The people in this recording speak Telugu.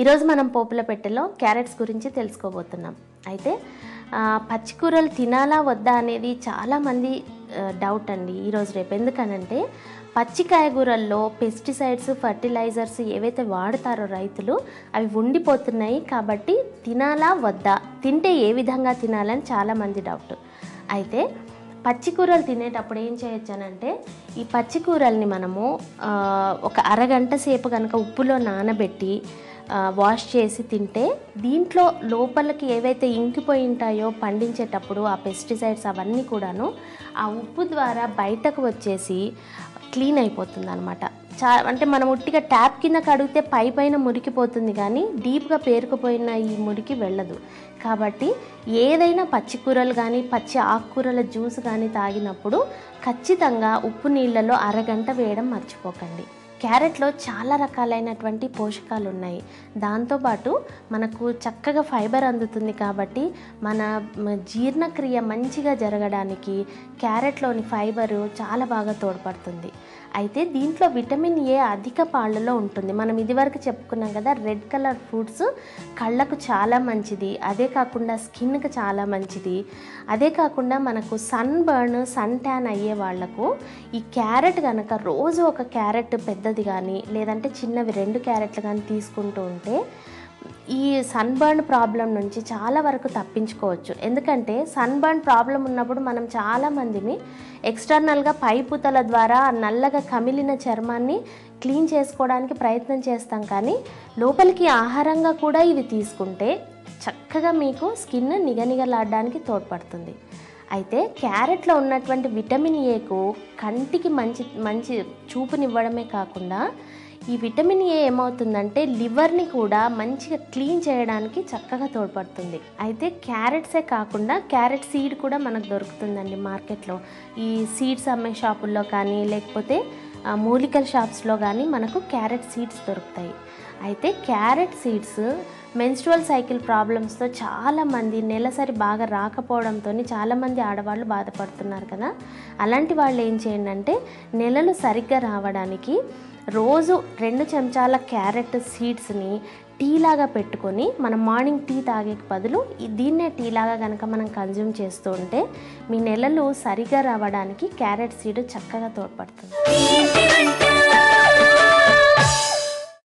ఈరోజు మనం పోపుల పెట్టెలో క్యారెట్స్ గురించి తెలుసుకోబోతున్నాం. అయితే పచ్చికూరలు తినాలా వద్దా అనేది చాలామంది డౌట్ అండి ఈరోజు రేపు. ఎందుకనంటే పచ్చి కాయగూరల్లో పెస్టిసైడ్స్, ఫర్టిలైజర్స్ ఏవైతే వాడతారో రైతులు అవి ఉండిపోతున్నాయి. కాబట్టి తినాలా వద్దా, తింటే ఏ విధంగా తినాలని చాలామంది డౌట్. అయితే పచ్చికూరలు తినేటప్పుడు ఏం చేయొచ్చనంటే ఈ పచ్చికూరల్ని మనము ఒక అరగంట సేపు కనుక ఉప్పులో నానబెట్టి వాష్ చేసి తింటే దీంట్లో లోపలికి ఏవైతే ఇంకిపోయి ఉంటాయో పండించేటప్పుడు ఆ పెస్టిసైడ్స్ అవన్నీ కూడాను ఆ ఉప్పు ద్వారా బయటకు వచ్చేసి క్లీన్ అయిపోతుంది అనమాట. అంటే మనం ఉట్టిగా ట్యాప్ కింద కడిగితే పైన మురికిపోతుంది, కానీ డీప్గా పేరుకుపోయిన ఈ మురికి వెళ్ళదు. కాబట్టి ఏదైనా పచ్చికూరలు కానీ పచ్చి ఆకుకూరల జ్యూస్ కానీ తాగినప్పుడు ఖచ్చితంగా ఉప్పు నీళ్ళలో అరగంట వేయడం మర్చిపోకండి. క్యారెట్లో చాలా రకాలైనటువంటి పోషకాలు ఉన్నాయి. దాంతోపాటు మనకు చక్కగా ఫైబర్ అందుతుంది. కాబట్టి మన జీర్ణక్రియ మంచిగా జరగడానికి క్యారెట్లోని ఫైబరు చాలా బాగా తోడ్పడుతుంది. అయితే దీంట్లో విటమిన్ ఏ అధిక పాళ్ళలో ఉంటుంది. మనం ఇదివరకు చెప్పుకున్నాం కదా, రెడ్ కలర్ ఫ్రూట్స్ కళ్ళకు చాలా మంచిది. అదే కాకుండా స్కిన్కి చాలా మంచిది. అదే కాకుండా మనకు సన్ బర్న్, సన్ ట్యాన్ అయ్యే వాళ్లకు ఈ క్యారెట్ కనుక రోజు ఒక క్యారెట్ పెద్దది కానీ లేదంటే చిన్నవి 2 క్యారెట్లు కానీ తీసుకుంటూ ఉంటే ఈ సన్ బర్న్ ప్రాబ్లం నుంచి చాలా వరకు తప్పించుకోవచ్చు. ఎందుకంటే సన్ బర్న్ ప్రాబ్లం ఉన్నప్పుడు మనం చాలామందిని ఎక్స్టర్నల్గా పైపుతల ద్వారా నల్లగా కమిలిన చర్మాన్ని క్లీన్ చేసుకోవడానికి ప్రయత్నం చేస్తాం, కానీ లోపలికి ఆహారంగా కూడా ఇవి తీసుకుంటే చక్కగా మీకు స్కిన్ నిగనిగలాడడానికి తోడ్పడుతుంది. అయితే క్యారెట్లో ఉన్నటువంటి విటమిన్ ఏకు కంటికి మంచి చూపునివ్వడమే కాకుండా ఈ విటమిన్ ఏ ఏమవుతుందంటే లివర్ని కూడా మంచిగా క్లీన్ చేయడానికి చక్కగా తోడ్పడుతుంది. అయితే క్యారెట్సే కాకుండా క్యారెట్ సీడ్ కూడా మనకు దొరుకుతుందండి మార్కెట్లో. ఈ సీడ్స్ అమ్మే షాపుల్లో కానీ లేకపోతే మూలికల షాప్స్లో కానీ మనకు క్యారెట్ సీడ్స్ దొరుకుతాయి. అయితే క్యారెట్ సీడ్స్ మెన్స్ట్రువల్ సైకిల్ ప్రాబ్లమ్స్తో చాలామంది నెలసరి బాగా రాకపోవడంతో చాలామంది ఆడవాళ్ళు బాధపడుతున్నారు కదా. అలాంటి వాళ్ళు ఏం చేయండి అంటే నెలలు సరిగ్గా రావడానికి రోజు 2 చెంచాల క్యారెట్ సీడ్స్ని టీ లాగా పెట్టుకొని మనం మార్నింగ్ టీ తాగే బదులు దీన్నే టీ లాగా కనుక మనం కన్జ్యూమ్ చేస్తూ ఉంటే మీ నెలలు సరిగా రావడానికి క్యారెట్ సీడ్ చక్కగా తోడ్పడుతుంది.